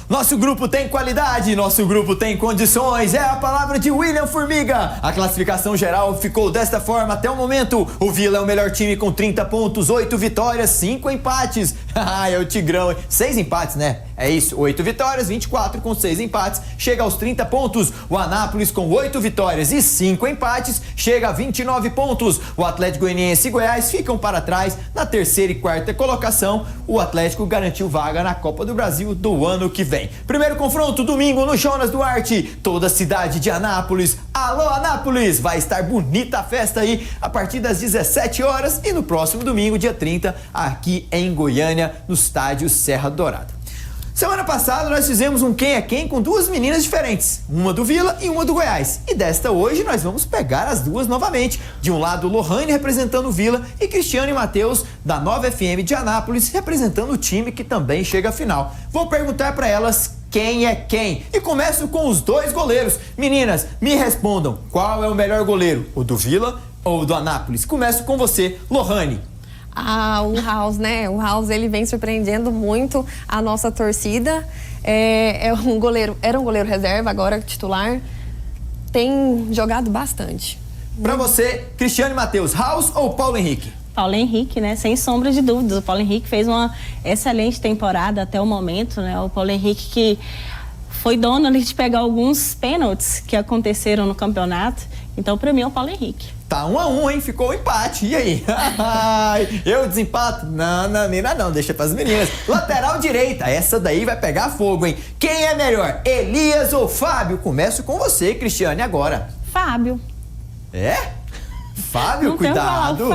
Nosso grupo tem qualidade, nosso grupo tem condições, é a palavra de William Formiga. A classificação geral ficou desta forma até o momento. O Vila é o melhor time com 30 pontos, 8 vitórias, 5 empates. É o Tigrão, 6 empates, né? É isso, 8 vitórias, 24 com 6 empates, chega aos 30 pontos. O Anápolis com 8 vitórias e 5 empates, chega a 29 pontos. O Atlético Goianiense e Goiás ficam para trás na terceira e quarta colocação. O Atlético garantiu vaga na Copa do Brasil do ano que vem. Primeiro confronto, domingo no Jonas Duarte. Toda a cidade de Anápolis. Alô, Anápolis! Vai estar bonita a festa aí a partir das 17 horas e no próximo domingo, dia 30, aqui em Goiânia, no estádio Serra Dourada. Semana passada nós fizemos um quem é quem com duas meninas diferentes, uma do Vila e uma do Goiás. E desta hoje nós vamos pegar as duas novamente. De um lado, Lohane representando o Vila e Cristiane Matheus da Nova FM de Anápolis representando o time que também chega à final. Vou perguntar para elas quem é quem. E começo com os dois goleiros. Meninas, me respondam, qual é o melhor goleiro? O do Vila ou o do Anápolis? Começo com você, Lohane. O House, né? O House, ele vem surpreendendo muito a nossa torcida. Era um goleiro reserva, agora titular. Tem jogado bastante. Pra você, Cristiane Matheus, House ou Paulo Henrique? Paulo Henrique, né? Sem sombra de dúvidas. O Paulo Henrique fez uma excelente temporada até o momento, né? O Paulo Henrique que foi dono de pegar alguns pênaltis que aconteceram no campeonato. Então, pra mim, é o Paulo Henrique. Tá 1-1, hein? Ficou um empate. E aí? Eu desempato? Não, deixa pras meninas. Lateral direita, essa daí vai pegar fogo, hein? Quem é melhor, Elias ou Fábio? Começo com você, Cristiane, agora. Fábio. Fábio, não cuidado.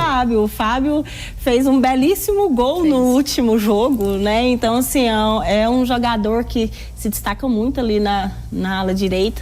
O Fábio fez um belíssimo gol no último jogo, né? Então, assim, é um jogador que se destaca muito ali na ala direita.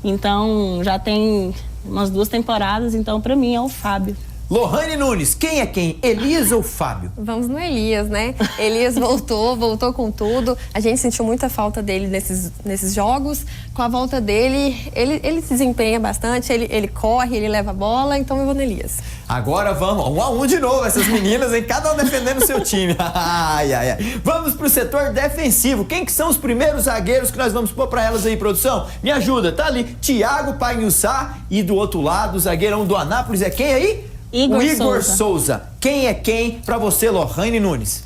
Então, já tem umas 2 temporadas, então pra mim é o Fábio. Lohane Nunes, quem é quem? Elias ou Fábio? Vamos no Elias, né? Elias voltou com tudo. A gente sentiu muita falta dele nesses jogos. Com a volta dele, ele se desempenha bastante, ele corre, ele leva a bola, então eu vou no Elias. Agora vamos, 1-1 de novo, essas meninas, hein? Cada um defendendo o seu time. Ai, ai, ai. Vamos pro setor defensivo. Quem que são os primeiros zagueiros que nós vamos pôr pra elas aí, produção? Me ajuda, tá ali. Thiago Painhussá e do outro lado, o zagueirão do Anápolis é quem aí? Igor Souza. Quem é quem pra você, Lohane Nunes?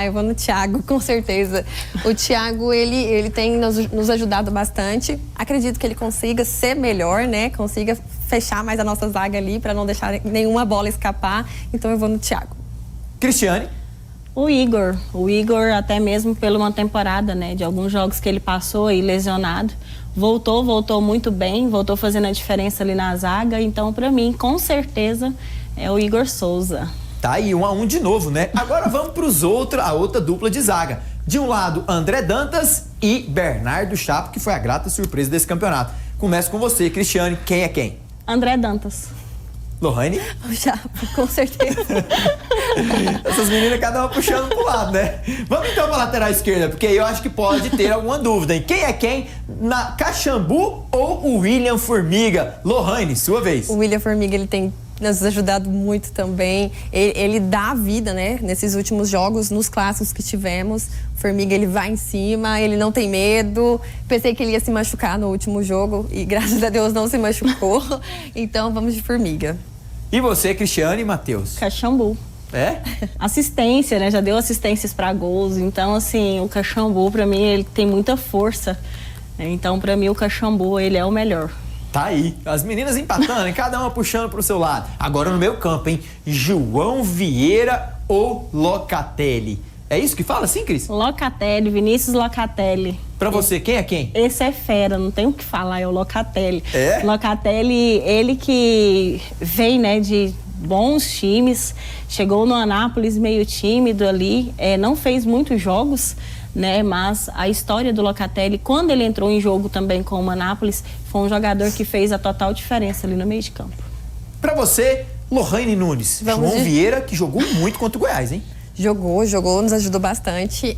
Eu vou no Thiago, com certeza. O Thiago, ele tem nos ajudado bastante. Acredito que ele consiga ser melhor, né? Consiga fechar mais a nossa zaga ali para não deixar nenhuma bola escapar. Então eu vou no Thiago. Cristiane? O Igor, até mesmo pela uma temporada, né? De alguns jogos que ele passou aí lesionado. Voltou muito bem, voltou fazendo a diferença ali na zaga. Então, para mim, com certeza, é o Igor Souza. Tá aí, 1-1 de novo, né? Agora vamos para a outra dupla de zaga. De um lado, André Dantas e Bernardo Chapo, que foi a grata surpresa desse campeonato. Começo com você, Cristiane. Quem é quem? André Dantas. Lohane? O Chapo, com certeza. Essas meninas, cada uma puxando pro lado, né? Vamos então pra lateral esquerda, porque aí eu acho que pode ter alguma dúvida, hein? Quem é quem? Na Caxambu ou o William Formiga? Lohane, sua vez. O William Formiga, ele tem nos ajudado muito também. Ele dá a vida, né? Nesses últimos jogos, nos clássicos que tivemos. O Formiga, ele vai em cima, ele não tem medo. Pensei que ele ia se machucar no último jogo e graças a Deus não se machucou. Então vamos de Formiga. E você, Cristiane e Matheus? Caxambu. É? Assistência, né? Já deu assistências para gols. Então, assim, o Caxambu, para mim, ele tem muita força. Então, para mim, o Caxambu, ele é o melhor. Tá aí, as meninas empatando, hein? Cada uma puxando pro seu lado. Agora no meio campo, hein? João Vieira ou Locatelli? É isso que fala assim, Cris? Locatelli, Vinícius Locatelli. Pra você, quem é quem? Esse é fera, não tem o que falar, é o Locatelli. É? Locatelli, ele que vem, né, de bons times, chegou no Anápolis meio tímido ali, não fez muitos jogos, né? Mas a história do Locatelli, quando ele entrou em jogo também com o Anápolis, foi um jogador que fez a total diferença ali no meio de campo. Pra você, Lohane Nunes. João Vieira, que jogou muito contra o Goiás, hein? Jogou, nos ajudou bastante.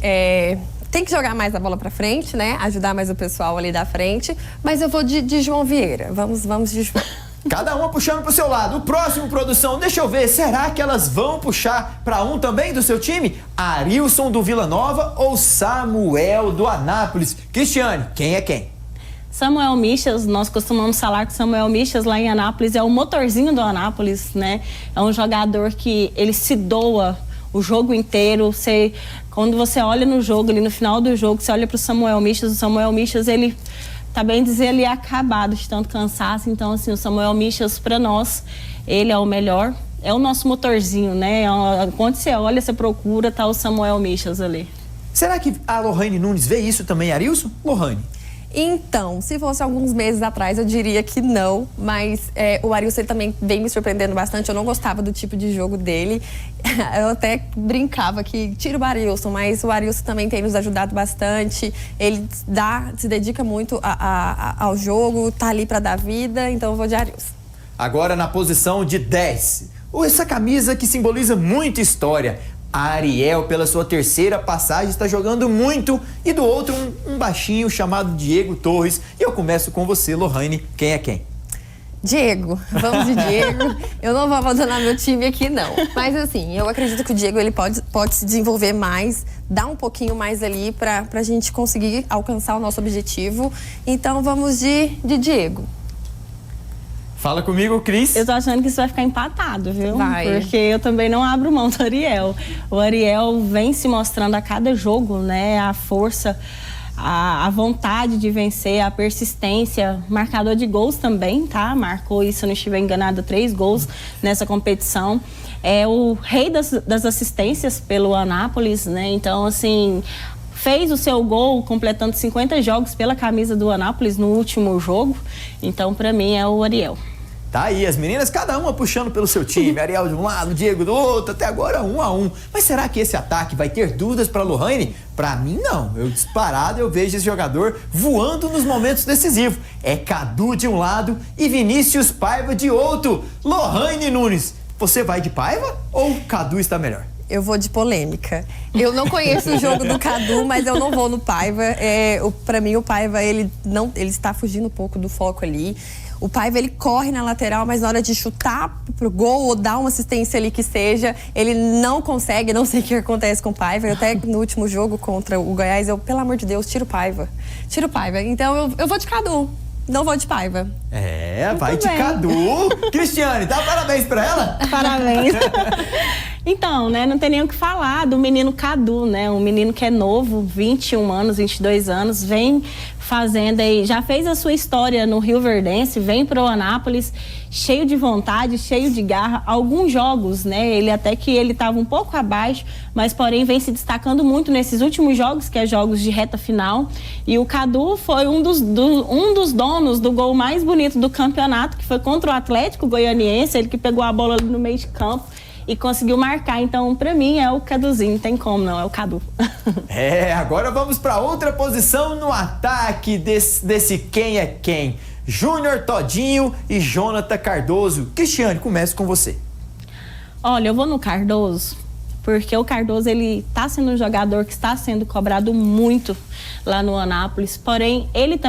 Tem que jogar mais a bola pra frente, né? Ajudar mais o pessoal ali da frente. Mas eu vou de João Vieira. Vamos de João. Cada uma puxando pro seu lado. O próximo, produção, deixa eu ver. Será que elas vão puxar pra um também do seu time? Arilson do Vila Nova ou Samuel do Anápolis? Cristiane, quem é quem? Samuel Michas, nós costumamos falar que Samuel Michas lá em Anápolis é o motorzinho do Anápolis, né? É um jogador que ele se doa o jogo inteiro. Quando você olha no jogo, ali no final do jogo, você olha pro Samuel Michas, o Samuel Michas, ele, tá bem dizer, ele é acabado de tanto cansaço. Então, assim, o Samuel Michas, pra nós, ele é o melhor. É o nosso motorzinho, né? Quando você olha, você procura, tá o Samuel Michas ali. Será que a Lohane Nunes vê isso também, Arilson? Lohane? Então, se fosse alguns meses atrás, eu diria que não, mas o Arilson também vem me surpreendendo bastante. Eu não gostava do tipo de jogo dele. Eu até brincava que tira o Arilson, mas o Arilson também tem nos ajudado bastante. Ele se dedica muito ao jogo, tá ali para dar vida, então eu vou de Arilson. Agora na posição de 10. Essa camisa que simboliza muita história. A Ariel, pela sua terceira passagem, está jogando muito. E do outro, um baixinho chamado Diego Torres. E eu começo com você, Lohane. Quem é quem? Diego. Vamos de Diego. Eu não vou abandonar meu time aqui, não. Mas assim, eu acredito que o Diego ele pode se desenvolver mais, dar um pouquinho mais ali pra gente conseguir alcançar o nosso objetivo. Então vamos de Diego. Fala comigo, Cris. Eu tô achando que isso vai ficar empatado, viu? Vai. Porque eu também não abro mão do Ariel. O Ariel vem se mostrando a cada jogo, né? A força, a vontade de vencer, a persistência. Marcador de gols também, tá? Marcou, se eu não estiver enganada, 3 gols nessa competição. É o rei das assistências pelo Anápolis, né? Então, assim, fez o seu gol completando 50 jogos pela camisa do Anápolis no último jogo. Então, pra mim, é o Ariel. Tá aí, as meninas, cada uma puxando pelo seu time. Ariel de um lado, Diego do outro, até agora 1-1. Mas será que esse ataque vai ter dúvidas pra Lohane? Pra mim, não. Eu vejo esse jogador voando nos momentos decisivos. É Cadu de um lado e Vinícius Paiva de outro. Lohane Nunes, Você vai de Paiva ou Cadu está melhor? Eu vou de polêmica. Eu não conheço o jogo do Cadu, mas eu não vou no Paiva. Pra mim, o Paiva, ele está fugindo um pouco do foco ali. O Paiva, ele corre na lateral, mas na hora de chutar pro gol ou dar uma assistência ali que seja, ele não consegue. Não sei o que acontece com o Paiva. Eu até no último jogo contra o Goiás, pelo amor de Deus, tira o Paiva. Tira o Paiva. Então, eu vou de Cadu. Não vou de Paiva. Vai de Cadu. Cristiane, dá parabéns pra ela? Parabéns. Então, né, não tem nem o que falar do menino Cadu, né? Um menino que é novo, 21 anos, 22 anos, vem fazendo aí, já fez a sua história no Rio Verdense, vem pro Anápolis, cheio de vontade, cheio de garra. Alguns jogos, né, ele estava um pouco abaixo, mas porém vem se destacando muito nesses últimos jogos, que é jogos de reta final. E o Cadu foi um dos donos do gol mais bonito do campeonato, que foi contra o Atlético Goianiense, ele que pegou a bola ali no meio de campo e conseguiu marcar. Então, pra mim, é o Caduzinho, não tem como não, é o Cadu. Agora vamos pra outra posição no ataque desse quem é quem. Júnior Todinho e Jonathan Cardoso. Cristiane, começo com você. Olha, eu vou no Cardoso, porque o Cardoso, ele tá sendo um jogador que está sendo cobrado muito lá no Anápolis, porém, ele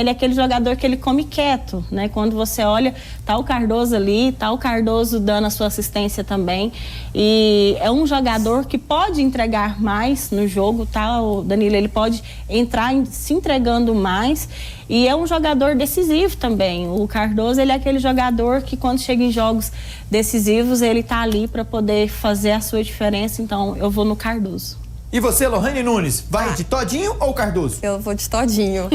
é aquele jogador que ele come quieto, né? Quando você olha, tá o Cardoso ali, tá o Cardoso dando a sua assistência também, e é um jogador que pode entregar mais no jogo, tá? O Danilo, ele pode entrar se entregando mais, e é um jogador decisivo também. O Cardoso, ele é aquele jogador que quando chega em jogos decisivos, ele tá ali para poder fazer a sua diferença, então eu vou no Cardoso. E você, Lohane Nunes, vai de Todinho ou Cardoso? Eu vou de Todinho.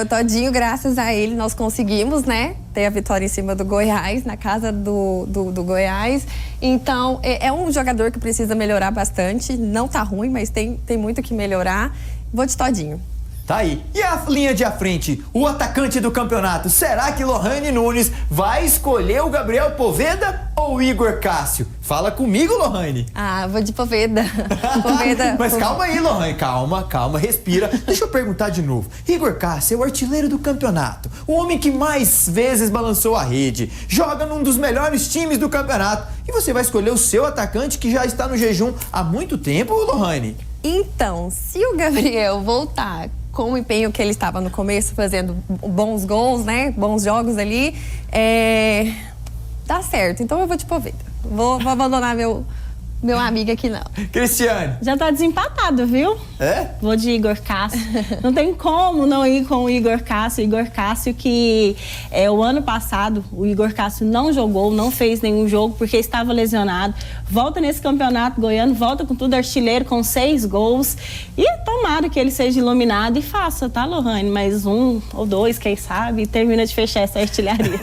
O Todinho, graças a ele, nós conseguimos, né, ter a vitória em cima do Goiás, na casa do Goiás. Então, é um jogador que precisa melhorar bastante. Não tá ruim, mas tem muito que melhorar. Vou de Todinho. Tá aí. E a linha de frente, o atacante do campeonato, será que Lohane Nunes vai escolher o Gabriel Poveda ou o Igor Cássio? Fala comigo, Lohane. Vou de Poveda. Mas calma aí, Lohane, calma, respira. Deixa eu perguntar de novo. Igor Cássio é o artilheiro do campeonato, o homem que mais vezes balançou a rede, joga num dos melhores times do campeonato. E você vai escolher o seu atacante que já está no jejum há muito tempo, Lohane? Então, se o Gabriel voltar com o empenho que ele estava no começo, fazendo bons gols, né? Bons jogos ali, dá certo. Então eu vou de Poveda. Vou abandonar meu amigo aqui, não. Cristiane. Já tá desempatado, viu? Vou de Igor Cássio. Não tem como não ir com o Igor Cássio. Igor Cássio que o ano passado, o Igor Cássio não jogou, não fez nenhum jogo porque estava lesionado. Volta nesse campeonato goiano, volta com tudo artilheiro, com 6 gols. E tomara que ele seja iluminado e faça, tá, Lohane? Mais 1 ou 2, quem sabe, e termina de fechar essa artilharia.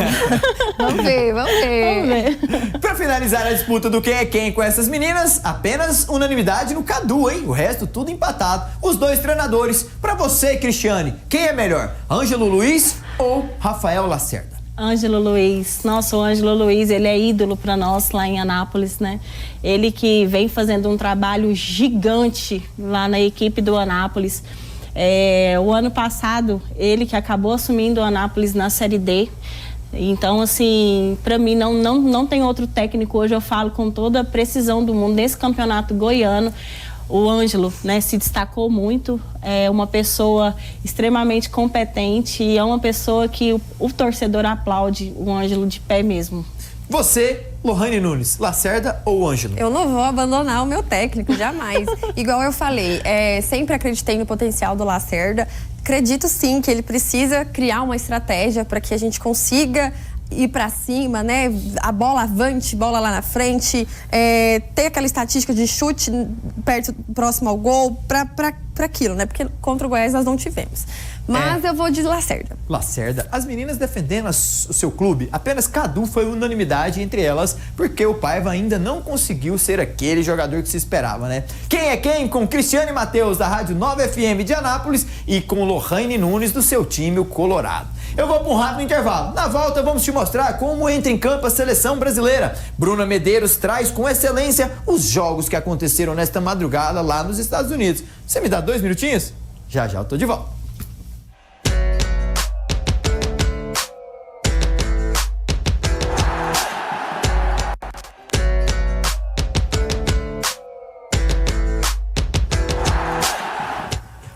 Vamos ver. Pra finalizar a disputa do quem é quem com essas meninas, apenas unanimidade no Cadu, hein? O resto tudo empatado. Os dois treinadores. Pra você, Cristiane, quem é melhor? Ângelo Luiz ou Rafael Lacerda? Ângelo Luiz. Nossa, o Ângelo Luiz, ele é ídolo para nós lá em Anápolis, né? Ele que vem fazendo um trabalho gigante lá na equipe do Anápolis. O ano passado, ele que acabou assumindo o Anápolis na Série D. Então, assim, para mim não tem outro técnico. Hoje eu falo com toda a precisão do mundo nesse campeonato goiano. O Ângelo, né, se destacou muito, é uma pessoa extremamente competente e é uma pessoa que o torcedor aplaude o Ângelo de pé mesmo. Você, Lohane Nunes, Lacerda ou Ângelo? Eu não vou abandonar o meu técnico, jamais. Igual eu falei, sempre acreditei no potencial do Lacerda. Acredito sim que ele precisa criar uma estratégia para que a gente consiga ir para cima, né? A bola avante, bola lá na frente, ter aquela estatística de chute próximo ao gol, para aquilo, né? Porque contra o Goiás nós não tivemos. Mas eu vou de Lacerda. Lacerda. As meninas defendendo o seu clube, apenas Cadu foi unanimidade entre elas, porque o Paiva ainda não conseguiu ser aquele jogador que se esperava, né? Quem é quem? Com Cristiane Matheus, da Rádio 9 FM de Anápolis, e com Lohane Nunes, do seu time, o Colorado. Eu vou para um rápido intervalo. Na volta, vamos te mostrar como entra em campo a seleção brasileira. Bruna Medeiros traz com excelência os jogos que aconteceram nesta madrugada lá nos Estados Unidos. Você me dá 2 minutinhos? Já eu tô de volta.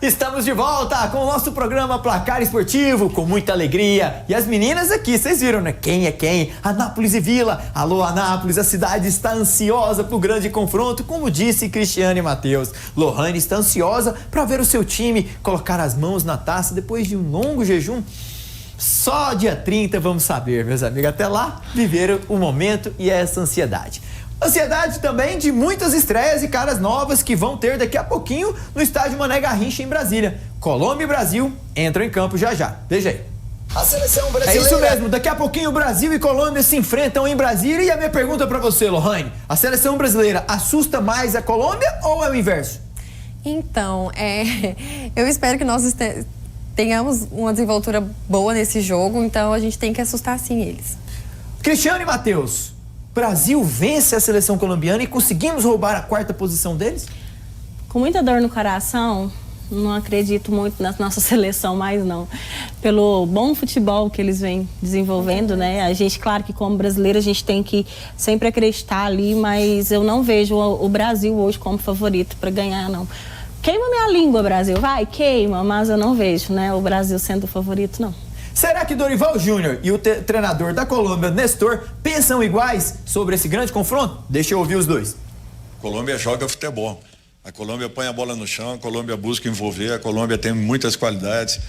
Estamos de volta com o nosso programa Placar Esportivo, com muita alegria. E as meninas aqui, vocês viram, né? Quem é quem? Anápolis e Vila. Alô, Anápolis, a cidade está ansiosa pro grande confronto, como disse Cristiane e Matheus. Lohane está ansiosa para ver o seu time colocar as mãos na taça depois de um longo jejum. Só dia 30 vamos saber, meus amigos. Até lá, viveram o momento e essa ansiedade. Ansiedade também de muitas estreias e caras novas que vão ter daqui a pouquinho no estádio Mané Garrincha em Brasília. Colômbia e Brasil entram em campo já já. Veja aí. A seleção brasileira... É isso mesmo, daqui a pouquinho Brasil e Colômbia se enfrentam em Brasília. E a minha pergunta pra você, Lohane, a seleção brasileira assusta mais a Colômbia ou é o inverso? Então, eu espero que nós tenhamos uma desenvoltura boa nesse jogo, então a gente tem que assustar sim eles. Cristiane e Matheus, Brasil vence a seleção colombiana e conseguimos roubar a 4ª posição deles? Com muita dor no coração, não acredito muito na nossa seleção mais não. Pelo bom futebol que eles vêm desenvolvendo, né? A gente, claro que como brasileiro, a gente tem que sempre acreditar ali, mas eu não vejo o Brasil hoje como favorito para ganhar, não. Queima minha língua, Brasil, vai, queima, mas eu não vejo, né, o Brasil sendo o favorito, não. Será que Dorival Júnior e o treinador da Colômbia, Nestor, pensam iguais sobre esse grande confronto? Deixa eu ouvir os dois. A Colômbia joga futebol. A Colômbia põe a bola no chão, a Colômbia busca envolver, a Colômbia tem muitas qualidades.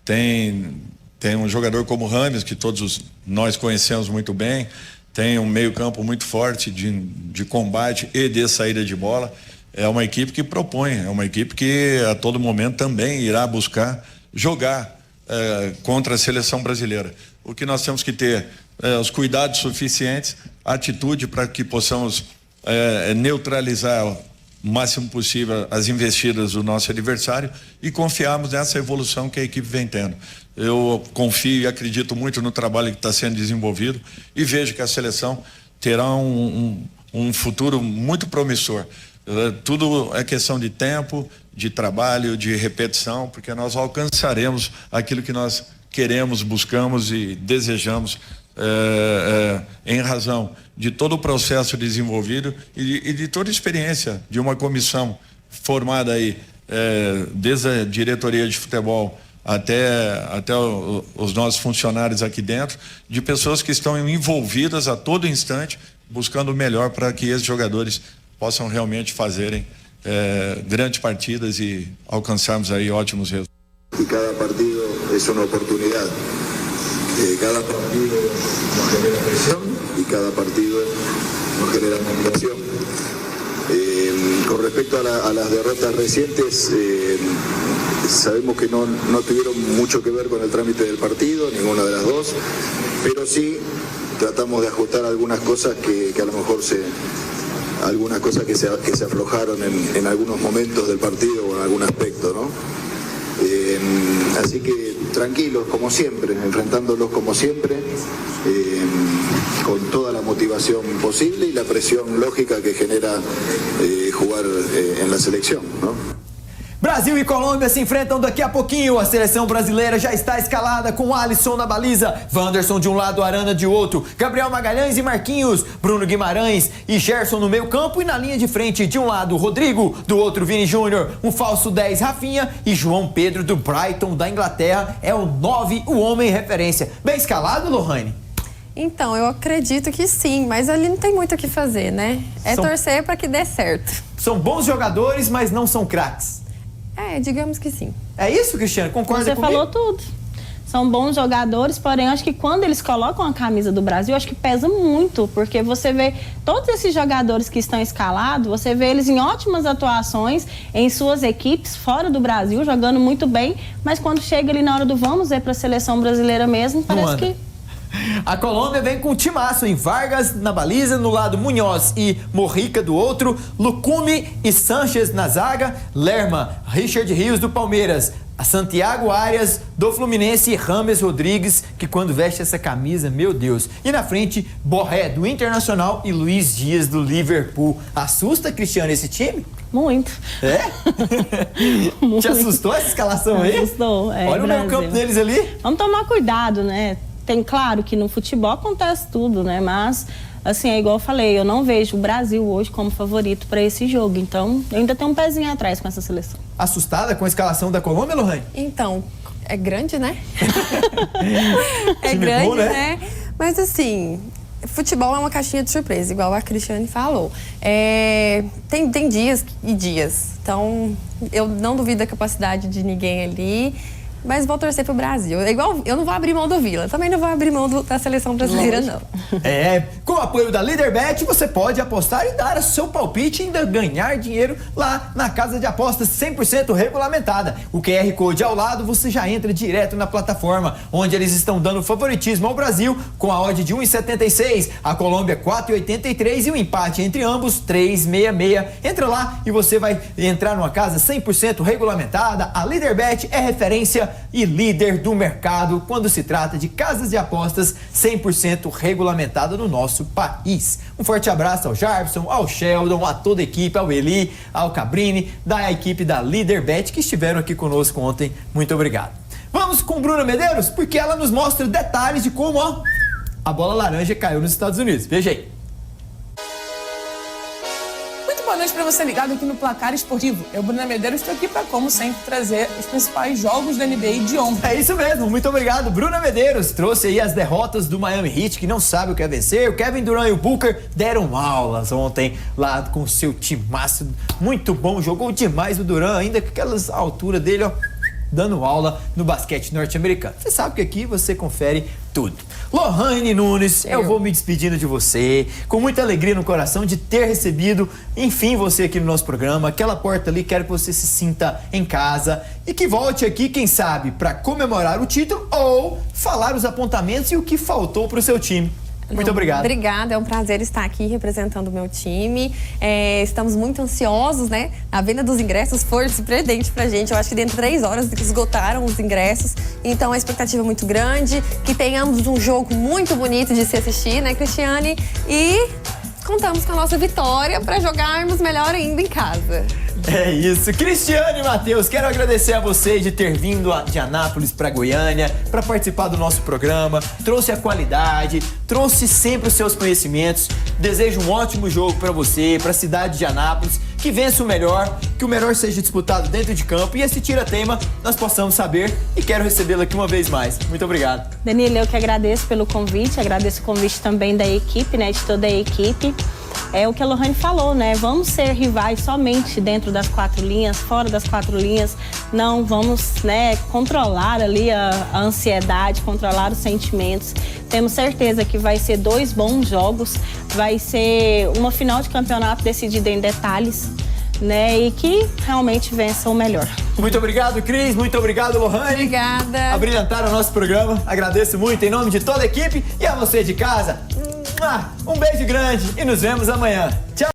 Tem um jogador como Rames, que todos nós conhecemos muito bem. Tem um meio-campo muito forte de combate e de saída de bola. É uma equipe que propõe, é uma equipe que a todo momento também irá buscar jogar contra a seleção brasileira. O que nós temos que ter os cuidados suficientes, atitude para que possamos neutralizar o máximo possível as investidas do nosso adversário e confiarmos nessa evolução que a equipe vem tendo. Eu confio e acredito muito no trabalho que está sendo desenvolvido e vejo que a seleção terá um futuro muito promissor. Tudo é questão de tempo, de trabalho, de repetição, porque nós alcançaremos aquilo que nós queremos, buscamos e desejamos em razão de todo o processo desenvolvido e de toda a experiência de uma comissão formada aí, desde a diretoria de futebol até os nossos funcionários aqui dentro, de pessoas que estão envolvidas a todo instante, buscando o melhor para que esses jogadores possam realmente fazerem grandes partidas e alcançarmos aí ótimos resultados. E cada partido é uma oportunidade. Cada partido nos genera presión y cada partido nos genera motivación. Con respecto a las derrotas recientes, sabemos que no tuvieron mucho que ver con el trámite del partido, ninguna de las dos, pero sí tratamos de ajustar algunas cosas que a lo mejor que se aflojaron en algunos momentos del partido o en algún aspecto, ¿no? Así que tranquilos como siempre, enfrentándolos como siempre, con toda la motivación posible y la presión lógica que genera jugar en la selección, ¿no? Brasil e Colômbia se enfrentam daqui a pouquinho. A seleção brasileira já está escalada com Alisson na baliza, Wanderson de um lado, Arana de outro, Gabriel Magalhães e Marquinhos, Bruno Guimarães e Gerson no meio campo e na linha de frente de um lado Rodrigo, do outro Vini Júnior, um falso 10 Rafinha e João Pedro do Brighton da Inglaterra é o 9, o homem referência. Bem escalado, Lohane? Então, eu acredito que sim, mas ali não tem muito o que fazer, né? Torcer para que dê certo. São bons jogadores, mas não são craques. Digamos que sim. É isso, Cristiane? Concorda comigo? Você falou tudo. São bons jogadores, porém, acho que quando eles colocam a camisa do Brasil, acho que pesa muito, porque você vê todos esses jogadores que estão escalados, você vê eles em ótimas atuações em suas equipes, fora do Brasil, jogando muito bem, mas quando chega ali na hora do vamos ver para a seleção brasileira mesmo, parece que... A Colômbia vem com um timaço em Vargas na baliza, no lado Munhoz e Morrica do outro, Lucumi e Sanches na zaga, Lerma, Richard Rios do Palmeiras, Santiago Arias do Fluminense e Rames Rodrigues, que quando veste essa camisa, meu Deus. E na frente, Borré do Internacional e Luiz Dias do Liverpool. Assusta, Cristiano, esse time? Muito. Te assustou essa escalação aí? Assustou, Olha o meio campo deles ali. Vamos tomar cuidado, né? Tem, claro que no futebol acontece tudo, né? Mas assim, é igual eu falei, eu não vejo o Brasil hoje como favorito para esse jogo. Então, eu ainda tenho um pezinho atrás com essa seleção. Assustada com a escalação da Colômbia, Lohane? Então, é grande, né? É Time grande, bom, né? Mas assim, futebol é uma caixinha de surpresa, igual a Cristiane falou. Tem dias e dias. Então, eu não duvido da capacidade de ninguém ali. Mas vou torcer pro Brasil. É igual, eu não vou abrir mão do Vila. Também não vou abrir mão da seleção brasileira, não. Com o apoio da Líderbet, você pode apostar e dar o seu palpite e ainda ganhar dinheiro lá na casa de apostas 100% regulamentada. O QR Code ao lado, você já entra direto na plataforma, onde eles estão dando favoritismo ao Brasil com a odd de 1,76, a Colômbia 4,83 e o empate entre ambos 3,66. Entra lá e você vai entrar numa casa 100% regulamentada. A Líderbet é referência e líder do mercado quando se trata de casas de apostas 100% regulamentada no nosso país. Um forte abraço ao Jarbson, ao Sheldon, a toda a equipe, ao Eli, ao Cabrini, da equipe da Líderbet que estiveram aqui conosco ontem. Muito obrigado. Vamos com Bruna Medeiros, porque ela nos mostra detalhes de como a bola laranja caiu nos Estados Unidos. Veja aí. Boa noite para você ligado aqui no Placar Esportivo. Eu, Bruna Medeiros, estou aqui para, como sempre, trazer os principais jogos da NBA de ontem. É isso mesmo, muito obrigado. Bruna Medeiros trouxe aí as derrotas do Miami Heat, que não sabe o que é vencer. O Kevin Durant e o Booker deram aulas ontem lá com o seu timaço. Muito bom, jogou demais o Durant, ainda com aquelas alturas dele, dando aula no basquete norte-americano. Você sabe que aqui você confere tudo. Lohane Nunes, eu vou me despedindo de você, com muita alegria no coração de ter recebido, enfim, você aqui no nosso programa. Aquela porta ali, quero que você se sinta em casa e que volte aqui, quem sabe, para comemorar o título ou falar os apontamentos e o que faltou para o seu time. Muito obrigado. Obrigada, é um prazer estar aqui representando o meu time. Estamos muito ansiosos, né? A venda dos ingressos foi surpreendente pra gente. Eu acho que dentro de 3 horas esgotaram os ingressos. Então a expectativa é muito grande. Que tenhamos um jogo muito bonito de se assistir, né, Cristiane? E contamos com a nossa vitória para jogarmos melhor ainda em casa. É isso. Cristiane e Matheus, quero agradecer a vocês de ter vindo de Anápolis para Goiânia para participar do nosso programa. Trouxe a qualidade, trouxe sempre os seus conhecimentos. Desejo um ótimo jogo para você, para a cidade de Anápolis. Que vença o melhor, que o melhor seja disputado dentro de campo e esse tira-tema nós possamos saber e quero recebê-lo aqui uma vez mais. Muito obrigado. Danilo, eu que agradeço pelo convite, agradeço o convite também da equipe, né, de toda a equipe. É o que a Lohane falou, né? Vamos ser rivais somente dentro das 4 linhas, fora das 4 linhas. Não, vamos, né, controlar ali a ansiedade, controlar os sentimentos. Temos certeza que vai ser 2 bons jogos, vai ser uma final de campeonato decidida em detalhes, né? E que realmente vença o melhor. Muito obrigado, Cris. Muito obrigado, Lohane. Obrigada. Abrilhantaram o nosso programa. Agradeço muito em nome de toda a equipe e a você de casa. Um beijo grande e nos vemos amanhã. Tchau.